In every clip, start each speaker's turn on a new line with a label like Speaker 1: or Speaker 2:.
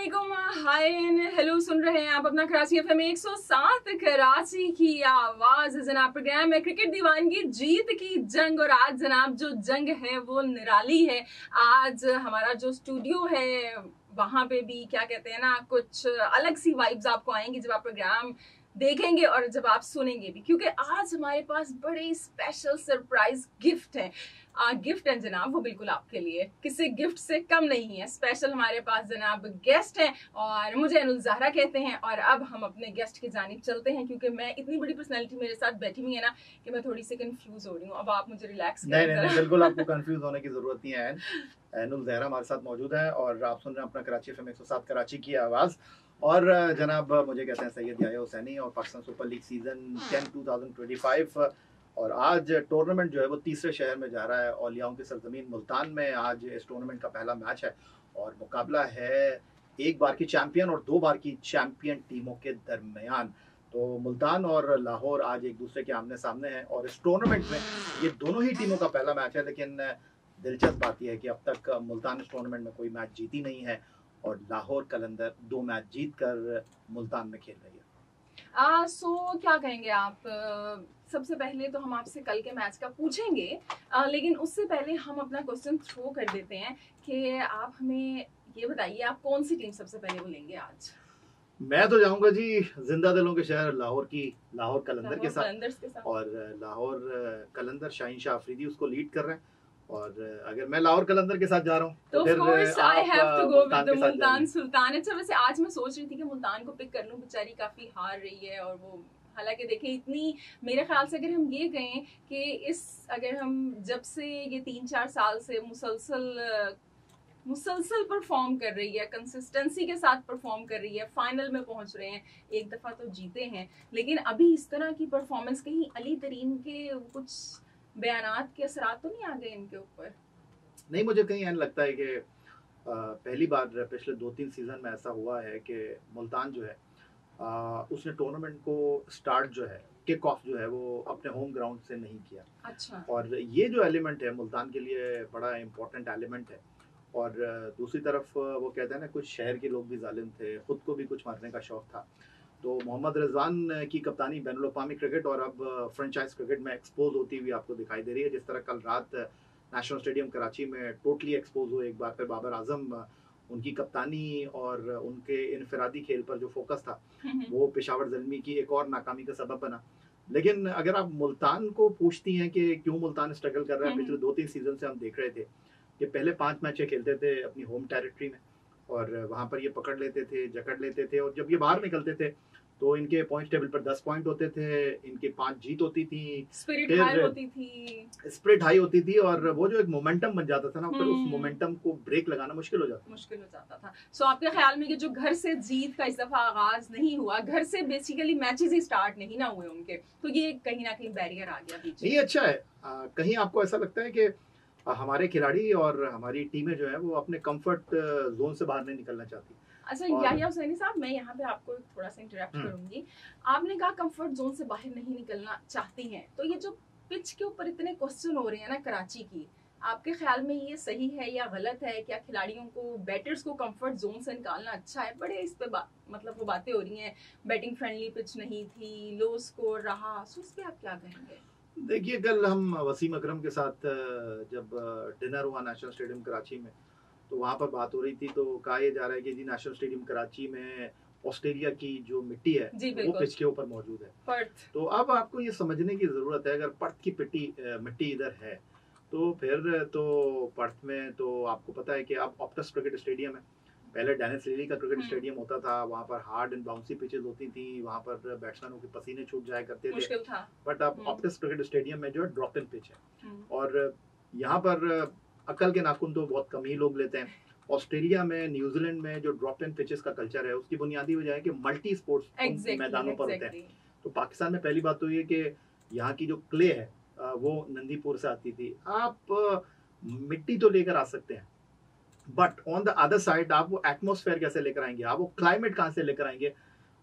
Speaker 1: अस्सलामुअलैकुम, हाय and hello. सुन रहे हैं आप अपना कराची एफएम 107 कराची की आवाज। जनाब प्रोग्राम है क्रिकेट दीवानगी जीत की जंग, और आज जनाब जो जंग है वो निराली है। आज हमारा जो स्टूडियो है वहां पे भी क्या कहते हैं ना, कुछ अलग सी वाइब्स आपको आएंगी जब आप प्रोग्राम देखेंगे और जब आप सुनेंगे भी, क्योंकि आज हमारे पास बड़े स्पेशल सरप्राइज गिफ्ट हैं। गिफ्ट है जनाब, वो बिल्कुल आपके लिए, किसी गिफ्ट से कम नहीं है। स्पेशल हमारे पास जनाब गेस्ट हैं और मुझे अनुल ज़हरा कहते हैं। और अब हम अपने गेस्ट की जानिब चलते हैं, क्योंकि मैं इतनी बड़ी पर्सनैलिटी मेरे साथ बैठी हुई है ना कि मैं थोड़ी सी कंफ्यूज हो रही हूँ। अब आप मुझे रिलैक्स
Speaker 2: नहीं, बिल्कुल आपको कंफ्यूज होने की जरूरत नहीं है। अनुल ज़हरा हमारे साथ मौजूद है और आप सुन रहे हैं अपना कराची एफएम 107 कराची की आवाज़। और जनाब मुझे कहते हैं सैयद याह्या हुसैनी और पाकिस्तान सुपर लीग सीजन 10 2025। और आज टूर्नामेंट जो है वो तीसरे शहर में जा रहा है, औलियाओं की सरजमीन मुल्तान में। आज इस टूर्नामेंट का पहला मैच है और मुकाबला है एक बार की चैंपियन और 2 बार की चैंपियन टीमों के दरमियान। तो मुल्तान और लाहौर आज एक दूसरे के आमने सामने हैं और इस टूर्नामेंट में ये दोनों ही टीमों का पहला मैच है। लेकिन दिलचस्प बात यह है कि अब तक मुल्तान इस टूर्नामेंट में कोई मैच जीती नहीं है और लाहौर कलंदर 2 मैच जीत कर मुल्तान में खेल रही है।
Speaker 1: क्या कहेंगे आप? सबसे पहले तो हम आपसे कल के मैच का पूछेंगे, लेकिन उससे पहले हम अपना क्वेश्चन थ्रो कर देते हैं कि आप हमें ये बताइए, आप कौन सी टीम सबसे पहले बोलेंगे आज?
Speaker 2: मैं तो जाऊंगा जी जिंदा दिलों के शहर लाहौर कलंदर के साथ। और लाहौर कलंदर शाहीन शाह अफरीदी उसको लीड कर रहे हैं। और अगर मैं लाहौर कलंदर के साथ जा रहा हूँ
Speaker 1: तो of course I have to go with the Multan Sultan. अच्छा, वैसे आज मैं सोच रही थी कि मुल्तान को पिक कर लूं, बेचारी काफी हार रही है। और वो हालांकि देखें, इतनी मेरे ख्याल से अगर हम ये कहें कि अगर हम जब से ये 3-4 साल से मुसलसल परफॉर्म कर रही है, कंसिस्टेंसी के साथ परफॉर्म कर रही है, फाइनल में पहुंच रहे हैं, एक दफा तो जीते हैं, लेकिन अभी इस तरह की परफॉर्मेंस, कहीं अली तरीन के कुछ बयानात के असरात तो नहीं आ गए इनके ऊपर?
Speaker 2: नहीं, मुझे कहीं ऐसा लगता है कि पहली बार पिछले 2-3 सीजन में ऐसा हुआ है कि मुल्तान जो है उसने टूर्नामेंट को स्टार्ट जो है, किक ऑफ जो है वो अपने होम ग्राउंड से नहीं किया।
Speaker 1: अच्छा।
Speaker 2: और ये जो एलिमेंट है मुल्तान के लिए बड़ा इम्पोर्टेंट एलिमेंट है। और दूसरी तरफ वो कहते हैं ना, कुछ शहर के लोग भी जालिम थे, खुद को भी कुछ मारने का शौक था। तो मोहम्मद रिजवान की कप्तानी बैनुल अक़वामी क्रिकेट और अब फ्रेंचाइज क्रिकेट में एक्सपोज होती हुई आपको दिखाई दे रही है। जिस तरह कल रात नेशनल स्टेडियम कराची में टोटली एक्सपोज हुए एक बार फिर बाबर आजम, उनकी कप्तानी और उनके इनफरादी खेल पर जो फोकस था वो पेशावर ज़ल्मी की एक और नाकामी का सबब बना। लेकिन अगर आप मुल्तान को पूछती हैं कि क्यों मुल्तान स्ट्रगल कर रहा है, पिछले 2-3 सीजन से हम देख रहे थे कि पहले 5 मैचें खेलते थे अपनी होम टेरिटरी में और वहां पर ये पकड़ लेते थे, जकड़ लेते थे, और जब ये बाहर निकलते थे तो इनके पॉइंट टेबल पर 10 पॉइंट होते थे, इनके 5 जीत होती थी,
Speaker 1: स्पिरिट हाई होती थी
Speaker 2: और वो जो एक मोमेंटम बन जाता था ना, फिर उस मोमेंटम को ब्रेक लगाना मुश्किल हो जाता
Speaker 1: था। सो आपके ख्याल में कि जो घर से जीत का इस दफा आगाज नहीं हुआ, घर से बेसिकली मैचेस ही स्टार्ट नहीं ना हुए उनके, तो ये कहीं ना कहीं बैरियर आ गया पीछे।
Speaker 2: ये अच्छा है। कहीं आपको ऐसा लगता है कि हमारे खिलाड़ी और हमारी टीमें जो है वो अपने कंफर्ट जोन से बाहर नहीं निकलना चाहती?
Speaker 1: अच्छा याह्या हुसैनी साहब, मैं यहाँ पे आपको थोड़ा सा इंटरप्ट करूंगी। आपने कहा कंफर्ट जोन से बाहर नहीं निकलना चाहती हैं, तो ये जो पिच के ऊपर इतने क्वेश्चन हो रहे हैं ना कराची की, आपके ख्याल में ये सही है या गलत है? क्या खिलाड़ियों को, बैटर्स को कंफर्ट जोन से निकालना अच्छा है? बड़े इस पे मतलब वो बातें हो रही हैं, बैटिंग फ्रेंडली पिच नहीं थी, लो स्कोर रहा, सो इस पे आप क्या कहेंगे?
Speaker 2: देखिए, कल हम वसीम अकरम के साथ जब डिनर हुआ नेशनल स्टेडियम कराची में, तो वहाँ पर बात हो रही थी, तो कहा यह जा रहा है कि जी नेशनल स्टेडियम कराची में ऑस्ट्रेलिया की जो मिट्टी है वो पिच के ऊपर मौजूद है, पर्थ। तो अब आपको ये समझने की ज़रूरत है, अगर पर्थ की मिट्टी इधर है तो फिर तो पर्थ में तो आपको पता है कि अब ऑप्टस क्रिकेट स्टेडियम है। पहले डेनिस लिली का क्रिकेट स्टेडियम होता था, वहाँ पर हार्ड एंड बाउंसी पिचेस होती थी, वहाँ पर बैट्समैनों के पसीने छूट जाया करते थे, बट अब ऑप्टस क्रिकेट स्टेडियम में जो है ड्रॉप इन पिच है। और यहाँ पर अकल के नाखून तो बहुत कम ही लोग लेते हैं। ऑस्ट्रेलिया में, न्यूजीलैंड में जो ड्रॉप इन पिचेस का कल्चर है, उसकी बुनियादी वजह है कि मल्टी स्पोर्ट्स मैदानों पर होते हैं। तो पाकिस्तान में पहली बात तो ये कि यहाँ की जो क्ले है वो नंदीपुर से आती थी। आप मिट्टी तो लेकर आ सकते हैं, but on the other side आप वो एटमॉस्फेयर कैसे लेकर आएंगे, आप वो क्लाइमेट कहाँ से लेकर आएंगे,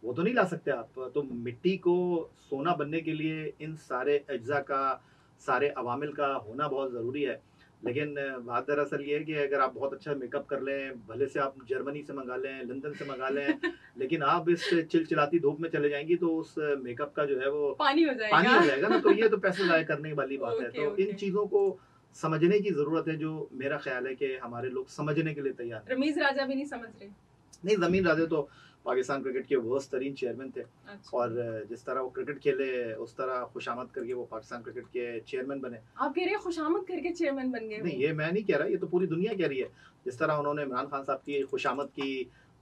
Speaker 2: वो तो नहीं ला सकते आप। तो मिट्टी को सोना बनने के लिए इन सारे अज्जा का, सारे अवामिल का होना बहुत ज़रूरी है। लेकिन बात दरअसल ये है कि अगर आप बहुत अच्छा मेकअप कर लें, भले से आप जर्मनी से मंगा लें, लंदन से मंगा लें, लेकिन आप इस चिलचिलाती धूप में चले जाएंगी तो उस मेकअप का जो है वो
Speaker 1: पानी हो
Speaker 2: जाएगा ना, तो ये तो पैसे जाया करने वाली बात है। तो इन
Speaker 1: ओके।
Speaker 2: चीजों को समझने की जरूरत है, जो मेरा ख्याल है कि हमारे लोग समझने के लिए तैयार हैं।
Speaker 1: रमीज राजा भी नहीं समझ रहे।
Speaker 2: नहीं, जमीन राजे तो पाकिस्तान क्रिकेट के वर्स्ट तरीन चेयरमैन थे,
Speaker 1: अच्छा।
Speaker 2: और जिस तरह वो क्रिकेट खेले उस तरह खुशामद करके वो पाकिस्तान क्रिकेट के चेयरमैन बने।
Speaker 1: आप कह रहे हैं खुशामद करके चेयरमैन बन गए?
Speaker 2: नहीं, ये मैं नहीं कह रहा, ये तो पूरी दुनिया कह रही है। जिस तरह उन्होंने इमरान खान साहब की खुशामद की,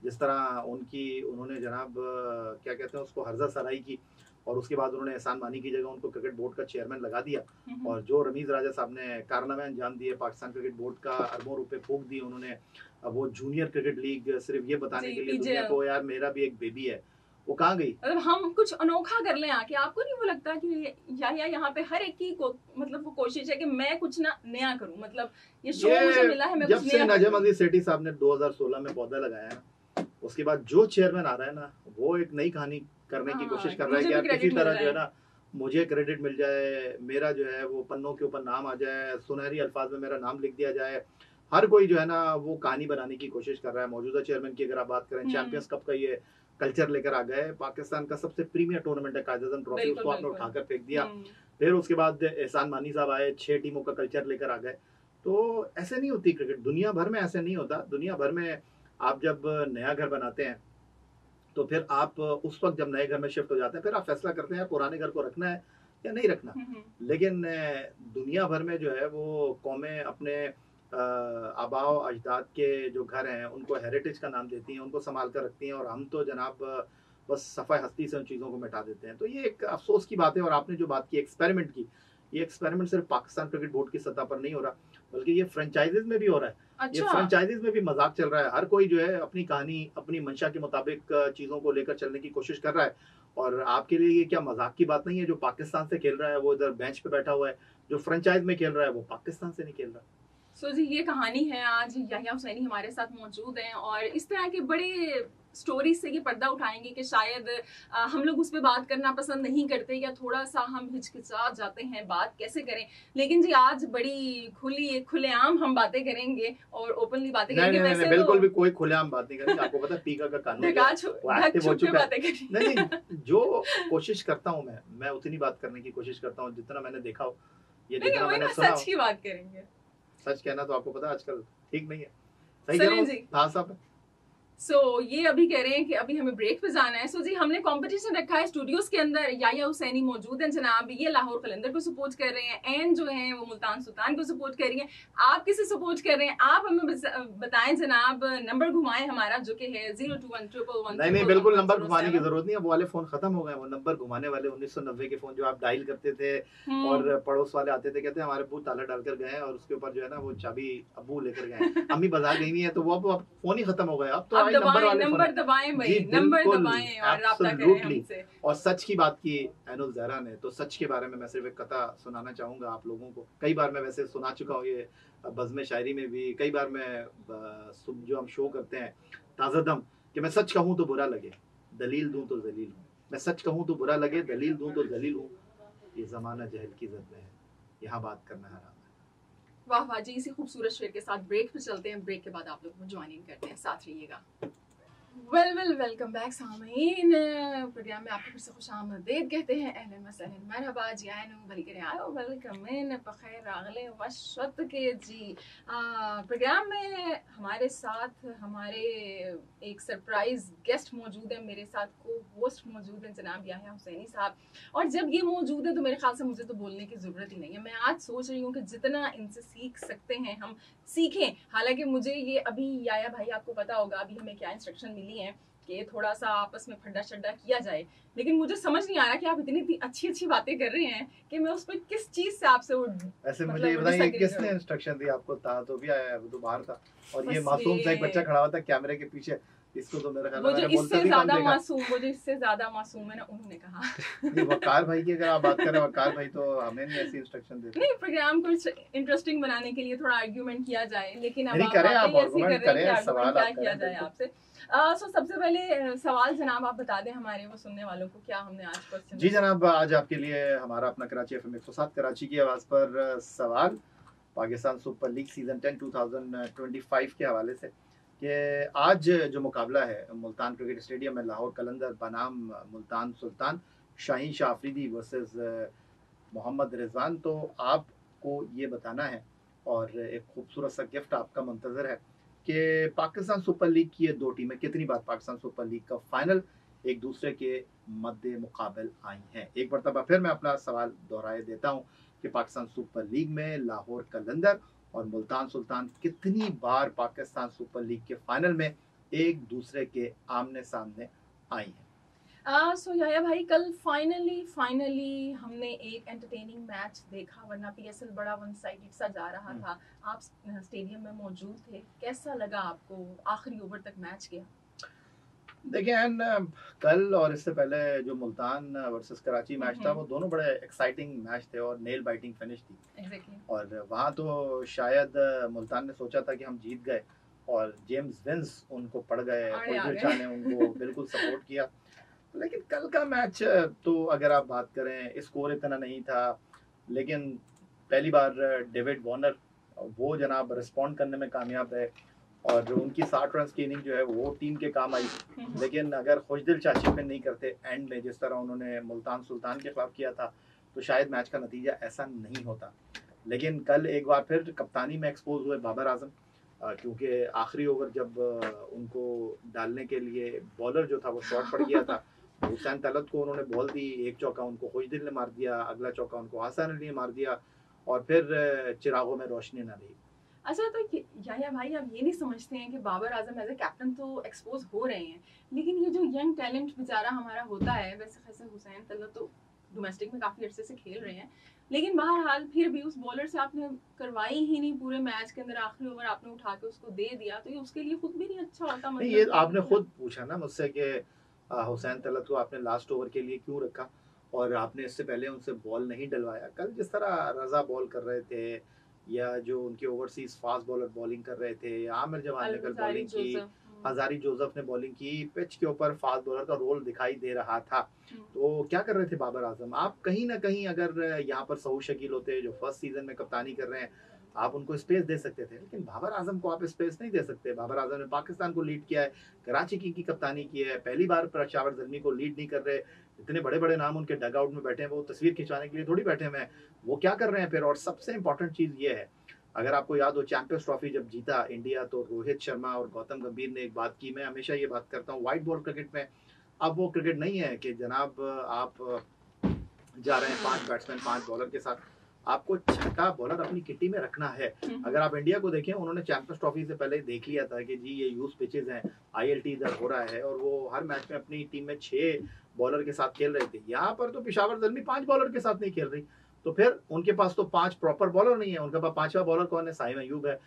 Speaker 2: जिस तरह उन्होंने जनाब क्या कहते हैं उसको, हर्जा सराई की, और उसके बाद उन्होंने एहसान मानी की जगह उनको क्रिकेट बोर्ड का चेयरमैन लगा दिया, और जो रमीज राजा साहब ने कारनामे अंजाम दिए, पाकिस्तान क्रिकेट बोर्ड का अरबों रुपए फूंक दिए उन्होंने। अब वो जूनियर क्रिकेट लीग सिर्फ ये बताने के लिए दुनिया को यार मेरा भी एक बेबी है, वो कहाँ गई?
Speaker 1: मतलब हम कुछ अनोखा कर लें आके, आपको नहीं वो लगता कि यहाँ पे हर एक की मतलब वो कोशिश है कि मैं कुछ ना नया करूं, मतलब ये शो मुझे मिला है, मैं
Speaker 2: जब
Speaker 1: कुछ
Speaker 2: से
Speaker 1: नया
Speaker 2: नजम अजीज सेठी साहब ने 2016 में पौधा लगाया ना, उसके बाद जो चेयरमैन आ रहा है ना, वो एक नई कहानी करने की कोशिश कर रहा है कि यार किसी तरह जो है ना मुझे क्रेडिट मिल जाए, मेरा जो है वो पन्नों के ऊपर नाम आ जाए, सुनहरी अल्फाज में मेरा नाम लिख दिया जाए। हर कोई जो है ना वो कहानी बनाने की कोशिश कर रहा है। मौजूदा चेयरमैन की अगर आप बात करें, चैंपियंस कप का ये कल्चर लेकर आ गए, पाकिस्तान का सबसे प्रीमियर टूर्नामेंट है कायद-ए-आज़म ट्रॉफी, उसको आपने उठाकर फेंक दिया। फिर उसके बाद एहसान मानी साहब आए, 6 टीमों का कल्चर लेकर आ गए। तो ऐसे नहीं होती क्रिकेट, दुनिया भर में ऐसे नहीं होता। दुनिया भर में आप जब नया घर बनाते हैं तो फिर आप उस वक्त जब नए घर में शिफ्ट हो जाते हैं, फिर आप फैसला करते हैं पुराने घर को रखना है या नहीं रखना। लेकिन दुनिया भर में जो है वो कौमें अपने आबाओ अजदाद के जो घर हैं उनको हेरिटेज का नाम देती हैं, उनको संभाल कर रखती हैं, और हम तो जनाब बस सफ़ाई हस्ती से उन चीज़ों को मिटा देते हैं। तो ये एक अफसोस की बात है। और आपने जो बात की एक्सपेरिमेंट की, ये एक्सपेरिमेंट सिर्फ पाकिस्तान क्रिकेट बोर्ड की सतह पर नहीं हो रहा, बल्कि ये फ्रेंचाइजीज में भी हो रहा है।
Speaker 1: अच्छा।
Speaker 2: ये फ्रेंचाइजीज में भी मजाक चल रहा है। हर कोई जो है अपनी कहानी, अपनी मंशा के मुताबिक चीज़ों को लेकर चलने की कोशिश कर रहा है। और आपके लिए ये क्या मजाक की बात नहीं है? जो पाकिस्तान से खेल रहा है वो इधर बेंच पे बैठा हुआ है, जो फ्रेंचाइज में खेल रहा है वो पाकिस्तान से नहीं खेल रहा।
Speaker 1: सो जी ये कहानी है। आज याहिया हुसैनी हमारे साथ मौजूद हैं और इस तरह के बड़े स्टोरी से ये पर्दा उठाएंगे कि शायद हम लोग उस पर बात करना पसंद नहीं करते या थोड़ा सा हम हिचकिचा जाते हैं, बात कैसे करें। लेकिन जी आज बड़ी खुलेआम हम बातें करेंगे और ओपनली बातें करेंगे।
Speaker 2: नहीं, वैसे बिल्कुल भी कोई खुलेआम बात नहीं करेंगे। आपको पता है पीका का कानून एक्टिव हो चुका है। नहीं, जो कोशिश करता हूँ मैं उतनी बात करने की कोशिश करता हूँ जितना मैंने देखा हो, ये जितना मैंने सुना।
Speaker 1: सच की बात करेंगे।
Speaker 2: सच कहना तो आपको पता है आजकल ठीक नहीं है। सही कह रहा हूं साहब।
Speaker 1: सो ये अभी कह रहे हैं कि अभी हमें ब्रेक पे जाना है। जी हमने कंपटीशन रखा है स्टूडियोज के अंदर। याहिया हुसैनी मौजूद हैं जनाब, ये लाहौर कलंदर को सपोर्ट कर रहे हैं, एन जो है वो मुल्तान सुल्तान को सपोर्ट कर रही हैं। आप किसे सपोर्ट कर रहे हैं आप हमें बताएं जनाब। नंबर घुमाएं हमारा जो कि है 02111।
Speaker 2: नहीं बिल्कुल नंबर घुमाने की जरूरत नहीं है, वो वाले फोन खत्म हो गए। वो नंबर घुमाने वाले 1990 के फोन जो आप डायल करते थे और पड़ोस वाले आते थे, कहते हैं हमारे अब्बू ताला डालकर गए और उसके ऊपर जो है ना वो चाबी अब्बू लेकर गए, अम्मी बाजार गई नहीं है, तो वो अब फोन ही खत्म हो गया। अब तो
Speaker 1: नंबर दबाएं भाई, नंबर दबाएं और राब्ता करें हमसे।
Speaker 2: और सच की बात की एनुल ज़हरा ने, तो सच के बारे में मैं सिर्फ एक कथा सुनाना चाहूंगा आप लोगों को। कई बार मैं वैसे सुना चुका हूँ, ये बज़्म शायरी में भी कई बार मैं जो हम शो करते हैं ताज़ादम, कि मैं सच कहूँ तो बुरा लगे, दलील दूं तो जलील हूँ। मैं सच कहूँ तो बुरा लगे, दलील दूं तो जलील हूँ। ये ज़माना जहल की ज़द में है, यहाँ बात करना हराम है।
Speaker 1: वाह वाह जी, इसी खूबसूरत शेर के साथ ब्रेक पे चलते हैं। ब्रेक के बाद आप लोग ज्वाइनिंग करते हैं, साथ रहिएगा। वेलकम बैक सामीन। प्रोग्राम में आपको फिर से खुशामदीद कहते हैं। अहलन व सहलन मरहबा जी, आयन बली करे आयो वेलकम इन बखैर अगले वशत के जी। प्रोग्राम में हमारे साथ हमारे एक सरप्राइज गेस्ट मौजूद है, मेरे साथ को होस्ट मौजूद है जनाब याहिया हुसैनी साहब। और जब ये मौजूद है तो मेरे ख्याल से मुझे तो बोलने की ज़रूरत ही नहीं है। मैं आज सोच रही हूँ कि जितना इनसे सीख सकते हैं हम सीखें। हालांकि मुझे ये अभी याया भाई आपको पता होगा अभी हमें क्या इंस्ट्रक्शन मिली है कि थोड़ा सा आपस में फड्डा शड्डा किया जाए, लेकिन मुझे समझ नहीं आ रहा कि आप इतनी अच्छी बातें कर रहे हैं कि मैं उस पर किस चीज से आपसे
Speaker 2: ऐसे मुझे ये बताइए किसने इंस्ट्रक्शन दी आपको? तो भी आया, वो तो बाहर था और ये मासूम सा एक बच्चा खड़ा हुआ था कैमरे के पीछे। इसको तो मेरा ख्याल है
Speaker 1: इससे ज्यादा मासूम, मुझे इससे ज्यादा मासूम है ना, उन्होंने कहा।
Speaker 2: नहीं, वकार भाई की अगर आप बात करें, वकार भाई तो हमें नहीं ऐसी इंस्ट्रक्शन देते।
Speaker 1: नहीं, प्रोग्राम को इंटरेस्टिंग बनाने के लिए थोड़ा आर्गुमेंट किया जाए, लेकिन अब
Speaker 2: आप आर्गुमेंट करें, सवाल
Speaker 1: क्या किया जाए आपसे। सो सबसे पहले सवाल जनाब आप बता दें हमारे वो सुनने वालों को, क्या हमने आज क्वेश्चन।
Speaker 2: जी जनाब, आज आपके लिए हमारा अपना कराची FM 107 कराची की आवाज पर सवाल पाकिस्तान सुपर लीग सीजन 10 2025 के हवाले से कि आज जो मुकाबला है मुल्तान क्रिकेट स्टेडियम में लाहौर कलंदर बनाम मुल्तान सुल्तान शाहीन शाह अफरीदी वर्सेस मोहम्मद रिजवान, तो आपको ये बताना है और एक खूबसूरत सा गिफ्ट आपका मुंतजर है कि पाकिस्तान सुपर लीग की ये दो टीमें कितनी बार पाकिस्तान सुपर लीग का फाइनल एक दूसरे के मद्दे मुकाबल आई हैं। एक मरतबा फिर मैं अपना सवाल दोहराए देता हूँ कि पाकिस्तान सुपर लीग में लाहौर कलंदर और मुल्तान सुल्तान कितनी बार पाकिस्तान सुपर लीग के फाइनल में एक दूसरे के आमने सामने आई हैं।
Speaker 1: सो याया भाई, कल फाइनली हमने एक एंटरटेनिंग मैच देखा, वरना पीएसएल बड़ा वन साइडेड सा जा रहा था। आप स्टेडियम में मौजूद थे, कैसा लगा आपको? आखिरी ओवर तक मैच गया।
Speaker 2: देखिए कल और इससे पहले जो मुल्तान वर्सेस कराची मैच था वो दोनों बड़े एक्साइटिंग मैच थे और नेल बाइटिंग फिनिश थी।
Speaker 1: Exactly.
Speaker 2: और वहाँ तो शायद मुल्तान ने सोचा था कि हम जीत गए और जेम्स विंस उनको पड़ गए, खुशदिल ने उनको बिल्कुल सपोर्ट किया। लेकिन कल का मैच तो अगर आप बात करें स्कोर इतना नहीं था, लेकिन पहली बार डेविड वार्नर वो जनाब रिस्पॉन्ड करने में कामयाब रहे और उनकी 60 रन की इनिंग जो है वो टीम के काम आई। लेकिन अगर खुशदिल चाचिपिन नहीं करते एंड में जिस तरह उन्होंने मुल्तान सुल्तान के खिलाफ किया था तो शायद मैच का नतीजा ऐसा नहीं होता। लेकिन कल एक बार फिर कप्तानी में एक्सपोज हुए बाबर आजम, क्योंकि आखिरी ओवर जब उनको डालने के लिए बॉलर जो था वो शॉर्ट पड़ गया था, हुसैन तलत को उन्होंने बॉल दी, एक चौका उनको खुशदिल ने मार दिया, अगला चौका उनको हसन अली ने मार दिया और फिर चिरागों में रोशनी ना रही।
Speaker 1: अच्छा, तो याया भाई, आप ये नहीं समझते हैं कि Babar Azam as a captain तो एक्सपोज हो रहे हैं, लेकिन ये जो यंग टैलेंट बेचारा हमारा होता है, वैसे हुसैन तलत तो डोमेस्टिक में काफी अरसे से खेल रहे हैं, लेकिन बहरहाल फिर भी उस बॉलर से आपने करवाई ही नहीं पूरे मैच के अंदर, आखिरी ओवर आपने उठा के उसको दे दिया, तो ये उसके लिए खुद भी नहीं अच्छा होता।
Speaker 2: मतलब ये आपने खुद पूछा ना मुझसे कि हुसैन तलत को आपने लास्ट ओवर के लिए क्यों रखा और आपने इससे पहले उनसे बॉल नहीं डलवाया। कल जिस तरह रजा बॉल कर रहे थे या जो उनके ओवरसीज फास्ट बॉलर बॉलिंग कर रहे थे, आमिर जवान ने कल बॉलिंग की, हजारी जोसेफ ने बॉलिंग की, पिच के ऊपर फास्ट बॉलर का रोल दिखाई दे रहा था। तो क्या कर रहे थे बाबर आजम? आप कहीं ना कहीं अगर यहाँ पर सऊद शकील होते जो फर्स्ट सीजन में कप्तानी कर रहे हैं, आप उनको स्पेस दे सकते थे, लेकिन बाबर आजम को आप स्पेस नहीं दे सकते। बाबर आजम ने पाकिस्तान को लीड किया है, कराची की कप्तानी की है, पहली बार पेशावर ज़ल्मी को लीड नहीं कर रहे। इतने बड़े बड़े नाम उनके डग आउट में बैठे हैं, वो तस्वीर खिंचवाने के लिए थोड़ी बैठे हुए हैं, वो क्या कर रहे हैं फिर? और सबसे इंपॉर्टेंट चीज़ ये है, अगर आपको याद हो चैंपियंस ट्रॉफी जब जीता इंडिया तो रोहित शर्मा और गौतम गंभीर ने एक बात की, मैं हमेशा ये बात करता हूँ, व्हाइट बॉल क्रिकेट में अब वो क्रिकेट नहीं है कि जनाब आप जा रहे हैं 5 बैट्समैन 5 बॉलर के साथ, आपको 6 बॉलर अपनी किटी में रखना है। अगर आप इंडिया को देखें, उन्होंने चैंपियंस ट्रॉफी से पहले देख लिया था कि जी ये यूज पिचेज हैं, ILT इधर हो रहा है, और वो हर मैच में अपनी टीम में 6 बॉलर के साथ खेल रहे थे। यहाँ पर तो पेशावर ज़ल्मी 5 बॉलर के साथ नहीं खेल रही, तो फिर उनके पास तो 5 प्रॉपर बॉलर नहीं है। उनके पास 5वां बॉलर कौन है? साइम अयूब है।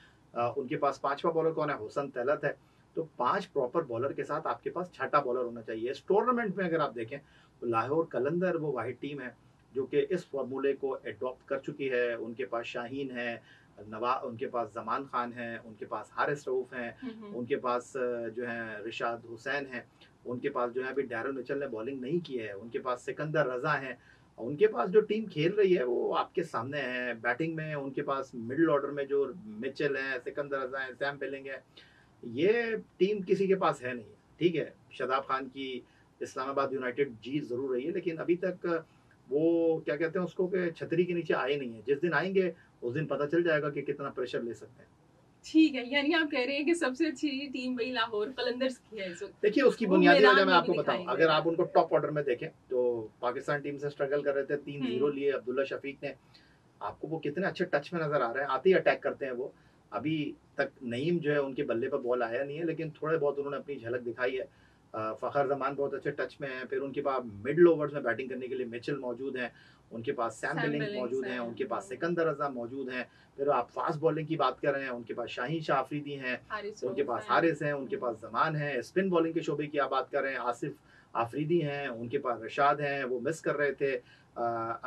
Speaker 2: उनके पास 5वां बॉलर कौन है? हुसन तलत है। तो 5 प्रॉपर बॉलर के साथ आपके पास 6ठा बॉलर होना चाहिए। इस टूर्नामेंट में अगर आप देखें तो लाहौर कलंदर वो वाहिद टीम है जो कि इस फार्मूले को अडॉप्ट कर चुकी है। उनके पास शाहीन है, उनके पास जमान खान है, उनके पास हारिस रऊफ हैं, उनके पास जो है रिशाद हुसैन है, उनके पास जो है अभी डैरल मिचेल ने बॉलिंग नहीं की है, उनके पास सिकंदर रजा है। उनके पास जो टीम खेल रही है वो आपके सामने है। बैटिंग में उनके पास मिडिल ऑर्डर में जो मिचेल है, सिकंदर रजा है, सैम बिलिंग है, ये टीम किसी के पास है नहीं। ठीक है, शादाब खान की इस्लामाबाद यूनाइटेड जीत जरूर रही है, लेकिन अभी तक वो क्या कहते हैं उसको कि छतरी के नीचे आए नहीं है। जिस दिन आएंगे उस दिन पता चल जाएगा कि कितना प्रेशर ले सकते हैं।
Speaker 1: ठीक है, यानी आप कह रहे हैं कि सबसे अच्छी टीम वही लाहौर कलंदर्स की है इस वक्त।
Speaker 2: देखिए उसकी बुनियादी वजह मैं आपको बताऊं, अगर आप उनको टॉप ऑर्डर में देखें तो पाकिस्तान टीम से स्ट्रगल कर रहे थे, 3-0 लिए अब्दुल्ला शफीक ने, आपको वो कितने अच्छे टच में नजर आ रहे हैं, आते ही अटैक करते हैं वो। अभी तक नईम जो है उनके बल्ले पर बॉल आया नहीं है, लेकिन थोड़े बहुत उन्होंने अपनी झलक दिखाई है। फ़खर जमान बहुत अच्छे टच में है। फिर उनके पास मिडिल ओवर्स में बैटिंग करने के लिए मिचेल मौजूद हैं, उनके पास सैम बिलिंग मौजूद हैं, उनके पास सिकंदर रजा मौजूद हैं। फिर आप फास्ट बॉलिंग की बात कर रहे हैं, उनके पास शाहीन शाह अफरीदी हैं, उनके पास हारिस हैं, उनके पास जमान है। स्पिन बॉलिंग के शोबे की आप बात कर रहे हैं, आसिफ आफरीदी हैं, उनके पास रशाद हैं, वो मिस कर रहे थे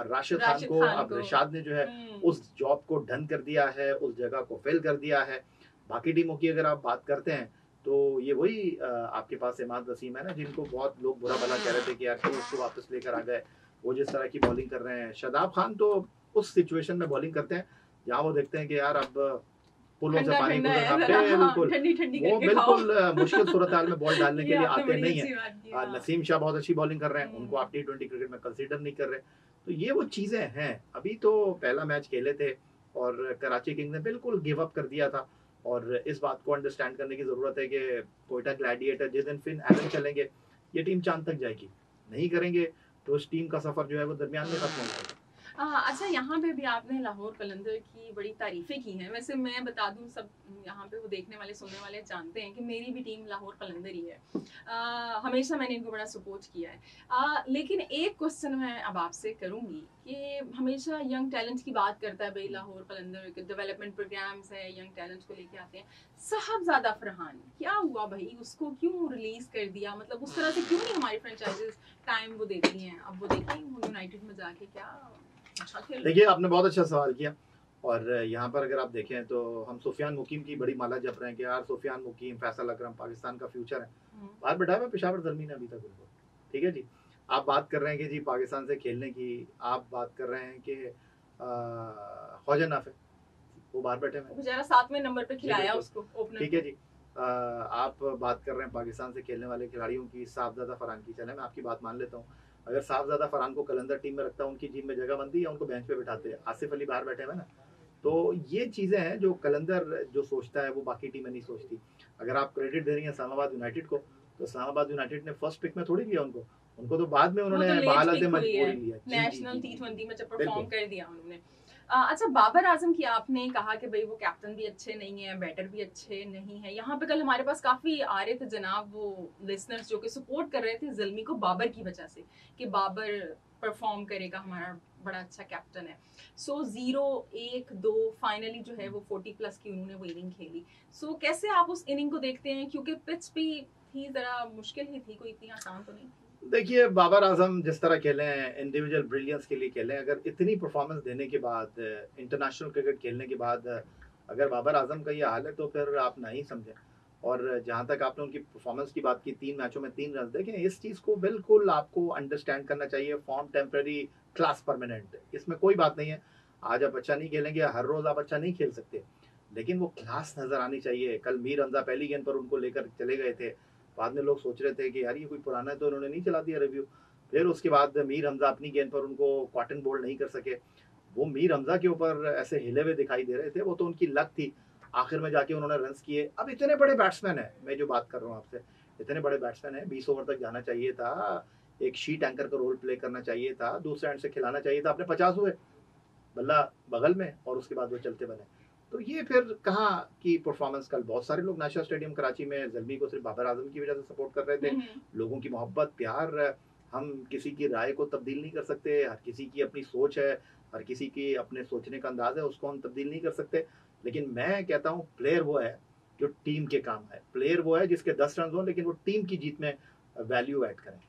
Speaker 2: राशिद खान को। अब रशाद ने जो है उस जॉब को डन कर दिया है, उस जगह को फिल कर दिया है। बाकी टीमों की अगर आप बात करते हैं तो ये वही आपके पास इमाद वसीम है ना, जिनको बहुत लोग बुरा भला कह रहे थे कि यार क्यों उसको वापस लेकर आ गए, वो जिस तरह की बॉलिंग कर रहे हैं। शादाब खान तो उस सिचुएशन में बॉलिंग करते हैं यहाँ वो देखते हैं कि यार अब पुलों से
Speaker 1: ठंडा
Speaker 2: पानी
Speaker 1: ठंडा
Speaker 2: गुजर
Speaker 1: है
Speaker 2: रहा,
Speaker 1: जरा, हाँ,
Speaker 2: बिल्कुल
Speaker 1: ठंडी ठंडी
Speaker 2: वो
Speaker 1: करके खाओ।
Speaker 2: बिल्कुल मुश्किल सूरत हाल में बॉल डालने के
Speaker 1: ये
Speaker 2: लिए
Speaker 1: आपने
Speaker 2: आते
Speaker 1: बड़ी
Speaker 2: नहीं
Speaker 1: अच्छी
Speaker 2: है।
Speaker 1: बात की, हाँ।
Speaker 2: नसीम शाह बहुत अच्छी बॉलिंग कर रहे हैं, उनको आप T20 क्रिकेट में कंसीडर नहीं कर रहे, तो ये वो चीजें हैं। अभी तो पहला मैच खेले थे और कराची किंग ने बिल्कुल गिव अप कर दिया था, और इस बात को अंडरस्टैंड करने की जरूरत है कि कोयटा ग्लैडिएटर जिस दिन फिन एलन चलेंगे ये टीम चांद तक जाएगी, नहीं करेंगे तो उस टीम का सफर जो है वो दरमियान में खत्म हो जाएगा।
Speaker 1: अच्छा, यहाँ पे भी आपने लाहौर कलंदर की बड़ी तारीफें की हैं। वैसे मैं बता दूं, सब यहाँ पे वो देखने वाले सुनने वाले जानते हैं कि मेरी भी टीम लाहौर कलंदर ही है। हमेशा मैंने इनको बड़ा सपोर्ट किया है। लेकिन एक क्वेश्चन मैं अब आपसे करूंगी कि हमेशा यंग टैलेंट की बात करता है भाई लाहौर कलंदर के डेवलपमेंट प्रोग्राम्स है, यंग टैलेंट को लेके आते हैं। साहबजादा फरहान क्या हुआ भाई, उसको क्यों रिलीज कर दिया? मतलब उस तरह से क्यों नहीं हमारी फ्रेंचाइजीज टाइम वो देती हैं? अब वो देखें यूनाइटेड में जाके क्या अच्छा खेल।
Speaker 2: देखिए आपने बहुत अच्छा सवाल किया, और यहाँ पर अगर आप देखें तो हम सुफियान मुकीम की बड़ी माला जप रहे हैं कि यार सुफियान मुकीम, फैसल अकरम पाकिस्तान का फ्यूचर है। बाहर बैठा हुआ पेशावर जर्मी ने अभी तक उनको, ठीक है जी। आप बात कर रहे हैं कि जी पाकिस्तान से खेलने की, आप बात कर रहे हैं कि ख्वाजा नाफे वो बाहर बैठे हुए,
Speaker 1: बेचारा 7वें नंबर पे खिलाया उसको ओपनर,
Speaker 2: ठीक है जी। आप बात कर रहे हैं पाकिस्तान से खेलने वाले खिलाड़ियों की, साहबजादा फरहान की। चले मैं आपकी बात मान लेता हूँ, अगर साहबजादा फरहान को कलंदर टीम में रखता, उनकी टीम में जगह बनती या उनको बेंच पे बिठाते। आसिफ अली बाहर बैठे हुए ना, तो ये चीजें हैं जो कलंदर जो सोचता है वो बाकी टीमें नहीं सोचती। अगर आप क्रेडिट दे रही हैं इस्लामाबाद यूनाइटेड को, तो इस्लामाबाद यूनाइटेड ने फर्स्ट पिक में थोड़ी लिया उनको तो बाद में उन्होंने बहालत मजबूरी लिया,
Speaker 1: नेशनल T20 में जब परफॉर्म कर दिया उन्होंने। अच्छा, बाबर आजम की आपने कहा कि भाई वो कैप्टन भी अच्छे नहीं है, बैटर भी अच्छे नहीं है। यहाँ पे कल हमारे पास काफी आ रहे थे जनाब वो लिसनर्स जो कि सपोर्ट कर रहे थे ज़ल्मी को बाबर की वजह से कि बाबर परफॉर्म करेगा, हमारा बड़ा अच्छा कैप्टन है। सो 0, 1, 2 फाइनली जो है वो 40+ की उन्होंने वो इनिंग खेली। सो कैसे आप उस इनिंग को देखते हैं? क्योंकि पिच भी थी जरा मुश्किल ही थी, कोई इतनी आसान तो नहीं थी।
Speaker 2: देखिए बाबर आजम जिस तरह खेले हैं, इंडिविजुअल ब्रिलियंस के लिए खेले हैं। अगर इतनी परफॉर्मेंस देने के बाद, इंटरनेशनल क्रिकेट खेलने के बाद अगर बाबर आजम का ये हाल है तो फिर आप नहीं समझें। और जहाँ तक आपने उनकी परफॉर्मेंस की बात की, 3 मैचों में 3 रन, देखें इस चीज़ को बिल्कुल आपको अंडरस्टैंड करना चाहिए। फॉर्म टेम्पररी, क्लास परमानेंट, इसमें कोई बात नहीं है। आज आप अच्छा नहीं खेलेंगे, हर रोज आप अच्छा नहीं खेल सकते, लेकिन वो क्लास नजर आनी चाहिए। कल मीर हमजा पहली गेंद पर उनको लेकर चले गए थे, बाद में लोग सोच रहे थे कि यार ये कोई पुराना है तो उन्होंने नहीं चला दिया रिव्यू। फिर उसके बाद मीर हमजा अपनी गेंद पर उनको कॉटन बोल्ड नहीं कर सके। वो मीर हमजा के ऊपर ऐसे हिले हुए दिखाई दे रहे थे, वो तो उनकी लक थी। आखिर में जाके उन्होंने रन किए। अब इतने बड़े बैट्समैन है, मैं जो बात कर रहा हूँ आपसे, इतने बड़े बैट्समैन है, 20 ओवर तक जाना चाहिए था, एक शीट एंकर का रोल प्ले करना चाहिए था, दूसरे एंड से खिलाना चाहिए था। आपने 50 हुए, बल्ला बगल में, और उसके बाद वो चलते बने। तो ये फिर कहाँ की परफॉर्मेंस। कल बहुत सारे लोग नेशनल स्टेडियम कराची में ज़ल्मी को सिर्फ बाबर आजम की वजह से सपोर्ट कर रहे थे। लोगों की मोहब्बत, प्यार, हम किसी की राय को तब्दील नहीं कर सकते। हर किसी की अपनी सोच है, हर किसी की अपने सोचने का अंदाज है, उसको हम तब्दील नहीं कर सकते। लेकिन मैं कहता हूँ प्लेयर वो है जो टीम के काम है, प्लेयर वो है जिसके 10 रन हो लेकिन वो टीम की जीत में वैल्यू ऐड करें।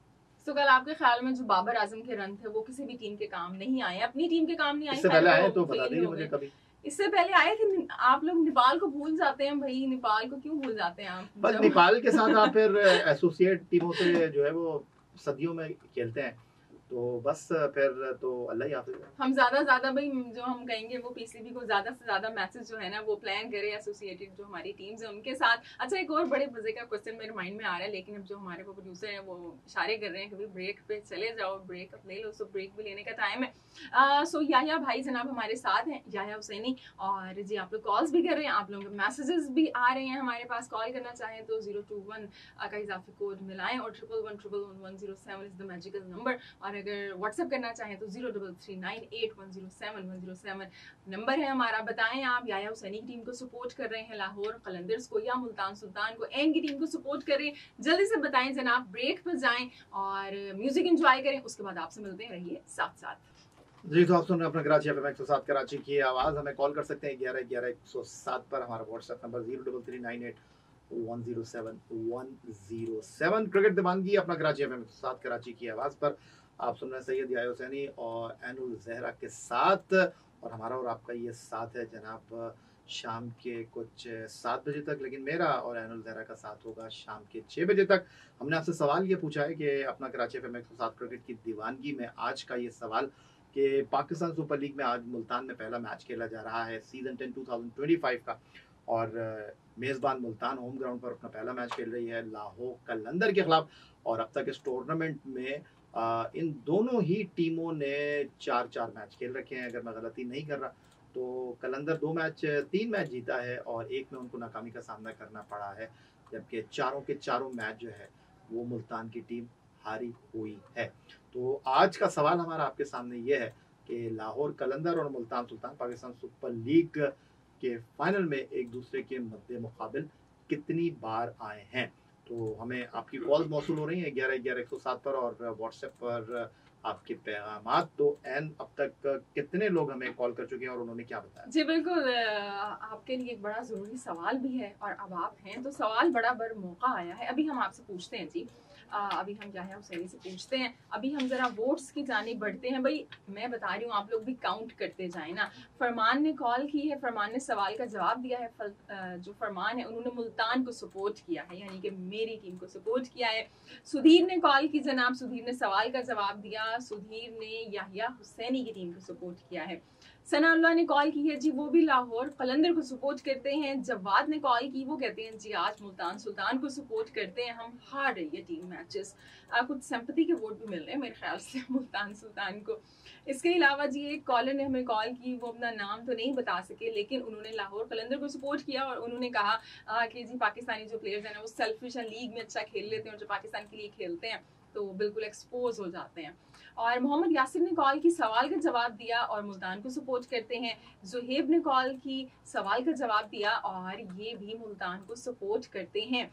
Speaker 1: तो कल आपके ख्याल में जो बाबर आजम के रन थे वो किसी भी टीम के काम नहीं आए? अपनी टीम के काम नहीं आए?
Speaker 2: इससे पहले आए तो बता दीजिए मुझे कभी।
Speaker 1: इससे पहले आए थे। आप लोग नेपाल को भूल जाते हैं भाई, नेपाल को क्यों भूल जाते हैं आप?
Speaker 2: बस नेपाल के साथ आप फिर एसोसिएट टीमों से जो है वो सदियों में खेलते हैं, तो बस फिर तो अल्लाह ही हाफिज़ है।
Speaker 1: हम ज्यादा भाई जो हम कहेंगे वो पीसीबी को ज्यादा से ज्यादा मैचेस जो है ना वो प्लान करें एसोसिएटेड जो हमारी टीम्स है उनके साथ। अच्छा, एक और बड़े मजे का क्वेश्चन मेरे माइंड में आ रहा है, लेकिन अब जो हमारे को प्रोड्यूसर है वो इशारे कर रहे हैं कि ब्रेक पे चले जाओ, ब्रेक अब ले लो। सो ब्रेक भी लेने का टाइम है। सो याया भाई जनाब हमारे साथ हैं, याया हुसैनी, और जी आप लोग कॉल्स भी कर रहे हैं, आप लोगों के मैसेजेस भी आ रहे हैं हमारे पास। कॉल करना चाहें तो 021 का इजाफी कोड मिलाएं, और 1111107 इज द मैजिकल नंबर। और अगर व्हाट्सएप करना चाहें तो 03398107 नंबर है हमारा। बताएं आप याया हुसैनी की टीम को सपोर्ट कर रहे हैं, लाहौर कलंदर्स को, या मुल्तान सुल्तान को, एन की टीम को सपोर्ट कर रहे हैं? जल्दी से बताएं जनाब। ब्रेक पर जाएं और म्यूजिक एंजॉय करें, उसके बाद आपसे मिलते हैं, रहिए साथ साथ।
Speaker 2: जी तो आप सुन रहे हैं अपना कराची FM 107 कराची की आवाज़। हमें कॉल कर सकते हैं 11 पर। हमारा व्हाट्सएप नंबर 03398107 क्रिकेट दीवानगी अपना कराची FM 107 कराची की आवाज़ पर आप सुन रहे हैं सैयद याया हुसैनी और एनुल जहरा के साथ। और हमारा और आपका ये साथ है जनाब शाम के कुछ 7 बजे तक, लेकिन मेरा और एनुल जहरा का साथ होगा शाम के 6 बजे तक। हमने आपसे सवाल ये पूछा है कि अपना कराची FM 107 क्रिकेट की दीवानगी में आज का ये सवाल कि पाकिस्तान सुपर लीग में आज मुल्तान में पहला मैच खेला जा रहा है सीजन 10 2025 का, और मेज़बान मुल्तान होम ग्राउंड पर अपना पहला मैच खेल रही है लाहौर कलंदर के खिलाफ। और अब तक इस टूर्नामेंट में इन दोनों ही टीमों ने 4-4 मैच खेल रखे हैं, अगर मैं गलती नहीं कर रहा तो कलंदर 3 मैच जीता है और एक में उनको नाकामी का सामना करना पड़ा है, जबकि चारों के चारों मैच जो है वो मुल्तान की टीम हारी हुई है। तो आज का सवाल हमारा आपके सामने ये है कि लाहौर कलंदर और मुल्तान सुल्तान पाकिस्तान सुपर लीग के फाइनल में एक दूसरे के मद्दे मुकाबिल कितनी बार आए हैं। तो हमें आपकी कॉल्स मौसूल हो रही हैं 11-11-107 पर और व्हाट्सएप पर आपके पैगाम। तो एन अब तक कितने लोग हमें कॉल कर चुके हैं और उन्होंने क्या बताया?
Speaker 1: जी बिल्कुल, आपके लिए एक बड़ा ज़रूरी सवाल भी है और अब आप हैं तो सवाल बड़ा मौका आया है। अभी हम आपसे पूछते हैं जी, अभी हम क्या है हुसैनी से पूछते हैं, अभी हम ज़रा वोट्स की जानिब बढ़ते हैं। भाई मैं बता रही हूँ, आप लोग भी काउंट करते जाएं ना। फरमान ने कॉल की है, फरमान ने सवाल का जवाब दिया है। जो फरमान है उन्होंने मुल्तान को सपोर्ट किया है, यानी कि मेरी टीम को सपोर्ट किया है। सुधीर ने कॉल की जनाब, सुधीर ने सवाल का जवाब दिया, सुधीर ने याहिया हुसैनी की टीम को सपोर्ट किया है। सनाउल्लाह ने कॉल की है जी, वो भी लाहौर कलंदर को सपोर्ट करते हैं। जवाद ने कॉल की, वो कहते हैं जी आज मुल्तान सुल्तान को सपोर्ट करते हैं, हम हार रही है टीम मैचेस। कुछ सिंपैथी के वोट भी मिल रहे हैं मेरे ख्याल से मुल्तान सुल्तान को। इसके अलावा जी एक कॉलर ने हमें कॉल की, वो अपना नाम तो नहीं बता सके लेकिन उन्होंने लाहौर कलंदर को सपोर्ट किया और उन्होंने कहा कि जी पाकिस्तानी जो प्लेयर्स हैं ना वो सेल्फिश हैं, लीग में अच्छा खेल लेते हैं और जो पाकिस्तान के लिए खेलते हैं तो बिल्कुल एक्सपोज हो जाते हैं। और मोहम्मद यासिर ने कॉल की, सवाल का जवाब दिया और मुल्तान को सपोर्ट करते हैं। जुहेब ने कॉल की, सवाल का जवाब दिया और ये भी मुल्तान को सपोर्ट करते हैं।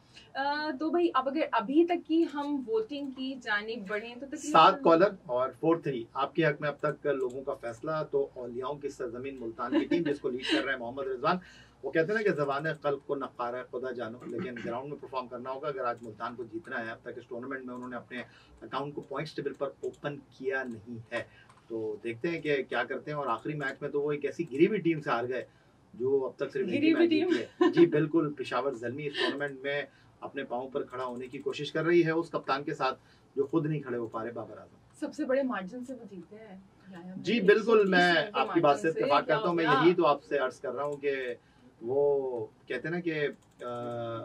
Speaker 1: तो भाई अब अगर अभी तक की हम वोटिंग की जानिब बढ़ें तो
Speaker 2: 7 कॉलर और 4-3 आपके हक में अब तक लोगों का फैसला। तो औलियाओं की सरजमीन मुल्तान की टीम जिसको लीड कर रहे हैं मोहम्मद रिजवान, वो कहते हैं ना कि ज़बान क़ल्ब को नक़ारा खुदा जानो, लेकिन ग्राउंड में परफॉर्म करना होगा अगर आज मुल्तान को जीतना है। अब तक इस टूर्नामेंट में उन्होंने अपने अकाउंट को पॉइंट्स टेबल पर ओपन किया नहीं है, तो देखते हैं कि क्या करते हैं। और आखिरी मैच में तो वो एक ऐसी गिरी हुई टीम से हार गए जो अब तक सिर्फ
Speaker 1: गिरी हुई टीम
Speaker 2: जी बिल्कुल, पेशावर ज़ल्मी इस टूर्नामेंट में अपने पाँव पर खड़ा होने की कोशिश कर रही है उस कप्तान के साथ जो खुद नहीं खड़े हो पा रहे, बाबर आजम।
Speaker 1: सबसे बड़े मार्जिन से वो जीते हैं
Speaker 2: जी बिल्कुल, मैं आपकी बात से इत्तेफाक करता हूँ। मैं यही तो आपसे अर्ज कर रहा हूँ कि वो कहते हैं ना कि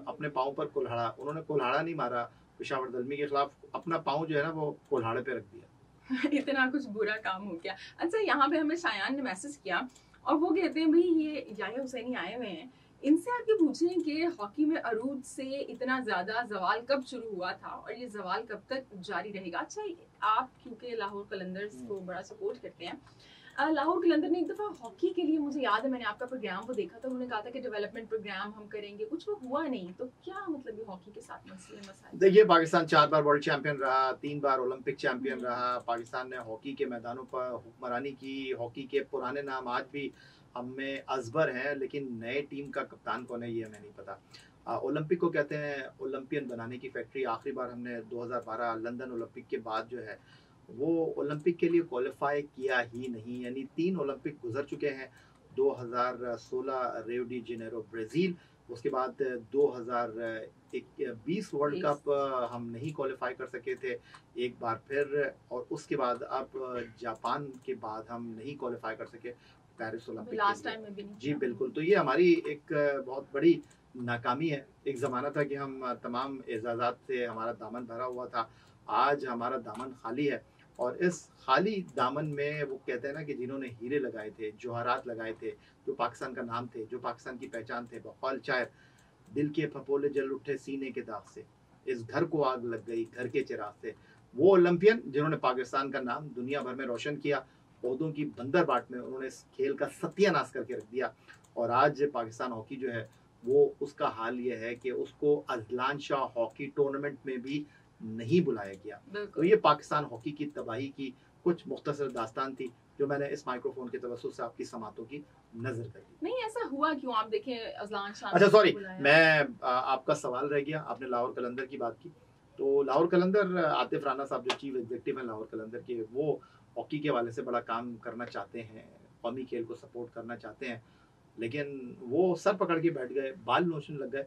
Speaker 2: अपने पाँव पर कुल्हाड़ा, उन्होंने कुल्हाड़ा नहीं मारा पेशावर ज़ल्मी के खिलाफ, अपना पाँव जो है ना वो कुल्हाड़े पे रख दिया।
Speaker 1: इतना कुछ बुरा काम हो गया। अच्छा, यहाँ पे हमें शायान ने मैसेज किया और वो कहते हैं भाई ये याहिया हुसैनी आए हुए हैं, इनसे आके पूछें कि हॉकी में अरूज से इतना ज्यादा जवाल कब शुरू हुआ था और ये जवाल कब तक जारी रहेगा। अच्छा, आप क्योंकि लाहौर कलंदर्स को बड़ा सपोर्ट करते हैं, लाहौर कलंदर ने एक दफा हॉकी के लिए, मुझे याद है मैंने आपका प्रोग्राम वो देखा था, उन्होंने कहा था कि डेवलपमेंट प्रोग्राम हम करेंगे, कुछ वो हुआ नहीं, तो क्या मतलब ये हॉकी के साथ मसाइल?
Speaker 2: देखिए, पाकिस्तान 4 बार वर्ल्ड चैंपियन रहा, 3 बार ओलंपिक चैंपियन रहा। पाकिस्तान ने हॉकी के मैदानों पर हुक्मरानी की। हॉकी के पुराने नाम आज भी हमें अजबर हैं, लेकिन नए टीम का कप्तान कौन है ये हमें नहीं पता। ओलंपिक को कहते हैं ओलंपियन बनाने की फैक्ट्री। आखिरी बार हमने 2012 लंदन ओलंपिक के बाद जो है वो ओलंपिक के लिए क्वालिफाई किया ही नहीं, यानी 3 ओलंपिक गुजर चुके हैं। 2016 रियो डी जेनेरो ब्राज़ील, उसके बाद 2020 वर्ल्ड कप हम नहीं क्वालिफाई कर सके थे एक बार फिर, और उसके बाद अब जापान के बाद हम नहीं क्वालिफाई कर सके पेरिस ओलंपिक
Speaker 1: लास्ट टाइम में भी नहीं।
Speaker 2: जी बिल्कुल, तो ये हमारी एक बहुत बड़ी नाकामी है। एक ज़माना था कि हम तमाम एजाज़ात से हमारा दामन भरा हुआ था, आज हमारा दामन खाली है। और इस खाली दामन में वो कहते हैं ना कि जिन्होंने हीरे लगाए थे, जवाहरात लगाए थे, जो पाकिस्तान का नाम थे, जो पाकिस्तान की पहचान थे, बकौल शायर, दिल के फपोले जल उठे सीने के दाग से, इस घर को आग लग गई घर के चिराग से, वो ओलंपियन जिन्होंने पाकिस्तान का नाम दुनिया भर में रोशन किया, पौधों की बंदर बाट में उन्होंने इस खेल का सत्यानाश करके रख दिया। और आज पाकिस्तान हॉकी जो है वो उसका हाल ये है कि उसको अजलान शाह हॉकी टूर्नामेंट में भी नहीं बुलाया गया। तो ये पाकिस्तान हॉकी की तबाही की कुछ मुख्तसर दास्तान थी जो मैंने इस माइक्रोफोन के तवज्जुह से आपकी समातों की नजर कर दी।
Speaker 1: नहीं ऐसा हुआ क्यों, आप देखें अजलान शाह।
Speaker 2: अच्छा सॉरी, मैं आपका सवाल रह गया, आपने लाहौर कलंदर की बात की। तो लाहौर कलंदर, आतिफ राना साहब जो चीफ एग्जीक्यूटिव हैं लाहौर कलंदर के, वो हॉकी के हवाले से बड़ा काम करना चाहते हैं, कौमी खेल को सपोर्ट करना चाहते हैं, लेकिन वो सर पकड़ के बैठ गए, बाल नोशन लग गए।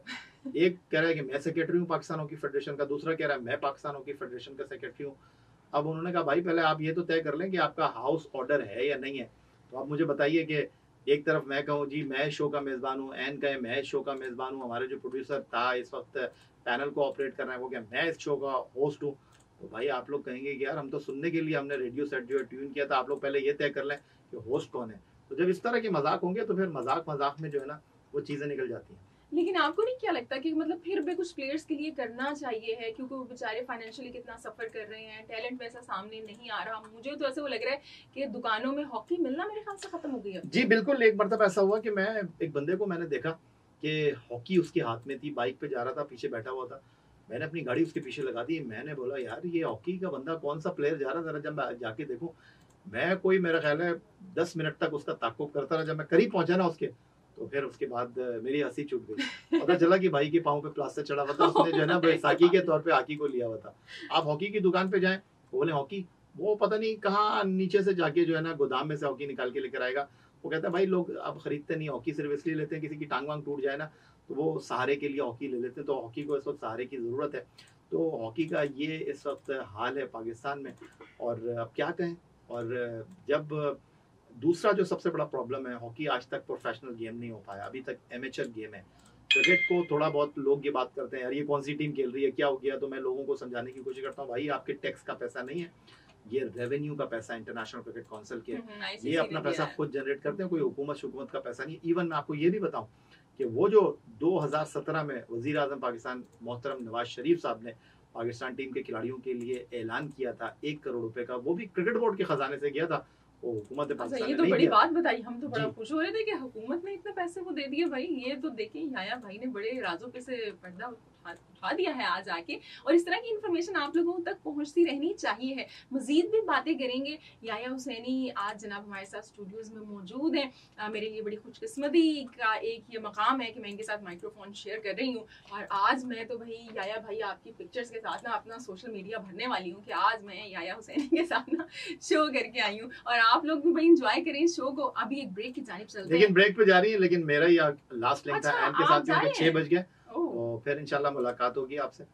Speaker 2: एक कह रहा है कि मैं सेक्रेटरी हूँ पाकिस्तान हॉकी फेडरेशन का, दूसरा कह रहा है मैं पाकिस्तान हॉकी फेडरेशन का सेक्रेटरी हूँ। अब उन्होंने कहा भाई पहले आप ये तो तय कर लें कि आपका हाउस ऑर्डर है या नहीं है। तो आप मुझे बताइए कि एक तरफ मैं कहूँ जी मैं शो का मेज़बान हूँ, एन कहे मैं शो का मेज़बान हूँ, हमारे जो प्रोड्यूसर था इस वक्त पैनल को ऑपरेट कर रहे हैं वो क्या मैं इस शो का होस्ट हूँ। तो भाई आप लोग कहेंगे कि यार हम तो सुनने के लिए हमने रेडियो सेट जो है ट्यून किया था, आप लोग पहले ये तय कर लें कि होस्ट कौन है। तो जब इस तरह के मजाक होंगे तो फिर मजाक मजाक में जो है ना वो चीज़ें निकल जाती हैं।
Speaker 1: लेकिन आपको नहीं क्या लगता कि मतलब फिर भी कुछ प्लेयर्स के लिए करना चाहिए है, क्योंकि वो बेचारे फाइनेंशियली कितना सफर कर रहे हैं, टैलेंट वैसा सामने नहीं आ रहा। मुझे तो ऐसे वो लग रहा है कि दुकानों में हॉकी मिलना मेरे ख्याल से खत्म हो गई है।
Speaker 2: जी बिल्कुल, एक मरतबा ऐसा हुआ कि मैं एक बंदे को मैंने देखा कि हॉकी उसके हाथ में थी, बाइक पे जा रहा था, पीछे बैठा हुआ था। मैंने अपनी गाड़ी उसके पीछे लगा दी। मैंने बोला यार ये हॉकी का बंदा कौन सा प्लेयर जा रहा है, जरा जब मैं जाके देखूं। मैं कोई मेरा ख्याल है 10 मिनट तक उसका ताक़ुब करता रहा। जब मैं करीब पहुंचा ना उसके, तो फिर उसके बाद मेरी हंसी छूट गई। पता चला कि भाई के पाँव पे प्लास्टर चढ़ा हुआ था, उसने जो है ना बैसाखी के तौर पे हॉकी को लिया हुआ था। आप हॉकी की दुकान पे जाएं, बोले हॉकी, वो पता नहीं कहाँ नीचे से जाके जो है ना गोदाम में से हॉकी निकाल के लेकर आएगा। वो कहता है भाई लोग अब खरीदते नहीं, हॉकी सिर्फ इसलिए लेते हैं किसी की टांग वांग टूट जाए ना तो वो सहारे के लिए हॉकी ले लेते हैं। तो हॉकी को इस वक्त सहारे की ज़रूरत है। तो हॉकी का ये इस वक्त हाल है पाकिस्तान में, और अब क्या कहें। और जब दूसरा जो सबसे बड़ा प्रॉब्लम है, हॉकी आज तक प्रोफेशनल गेम नहीं हो पाया, अभी तक एमेचर गेम है। क्रिकेट को थोड़ा बहुत लोग ये बात करते हैं यार ये कौन सी टीम खेल रही है, क्या हो गया। तो मैं लोगों को समझाने की कोशिश करता हूँ भाई आपके टैक्स का पैसा नहीं है, ये रेवेन्यू का पैसा इंटरनेशनल क्रिकेट काउंसिल के, ये अपना पैसा खुद जनरेट करते हैं, कोई हुकूमत का पैसा नहीं। इवन मैं आपको ये भी बताऊं कि वो जो 2017 में वजीर आजम पाकिस्तान मोहतरम नवाज शरीफ साहब ने पाकिस्तान टीम के खिलाड़ियों के लिए ऐलान किया था 1 करोड़ रुपए का, वो भी क्रिकेट बोर्ड के खजाने से गया था, वो हुकूमत
Speaker 1: पाकिस्तान ये तो बड़ी बात बताई। हम तो बड़ा खुश हो रहे थे कि हुकूमत ने इतने पैसे वो दे दिए। भाई ये तो देखिए याया भाई ने बड़े राजों पे से पर्दा उठा दिया है आज आके, और इस तरह की इन्फॉर्मेशन आप लोगों तक पहुंचती रहनी चाहिए है। मजीद भी बातें करेंगे। याया हुसैनी आज जनाब हमारे साथ स्टूडियोज में मौजूद हैं। मेरे लिए बड़ी खुशकिस्मती का एक ये मकाम है कि मैं इनके साथ माइक्रोफोन शेयर कर रही हूँ। और आज मैं तो भाई याया भाई आपकी पिक्चर्स के साथ ना अपना सोशल मीडिया भरने वाली हूँ कि आज मैं याया हुसैनी के साथ ना शो करके आई हूँ, और आप लोग भी भाई एंजॉय करें इस शो को। अभी एक ब्रेक की जानिब चलते हैं।
Speaker 2: लेकिन ब्रेक पे जा रही है, लेकिन मेरा ही लास्ट लिंक था एंड के साथ, क्योंकि 6 बज गए, तो फिर इंशाल्लाह मुलाकात होगी आपसे,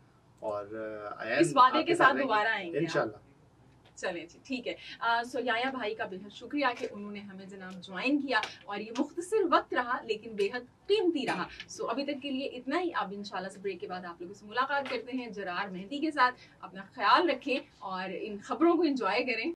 Speaker 2: और
Speaker 1: इस वादे के साथ दोबारा आएंगे
Speaker 2: इंशाल्लाह।
Speaker 1: चलें जी ठीक है। सो याया भाई का बेहद शुक्रिया कि उन्होंने हमें जनाब ज्वाइन किया, और ये मुख्तसर वक्त रहा लेकिन बेहद कीमती रहा। सो अभी तक के लिए इतना ही। अब इंशाल्लाह से ब्रेक के बाद आप लोगों से मुलाकात करते हैं जरार मेहंदी के साथ। अपना ख्याल रखें और इन खबरों को एंजॉय करें।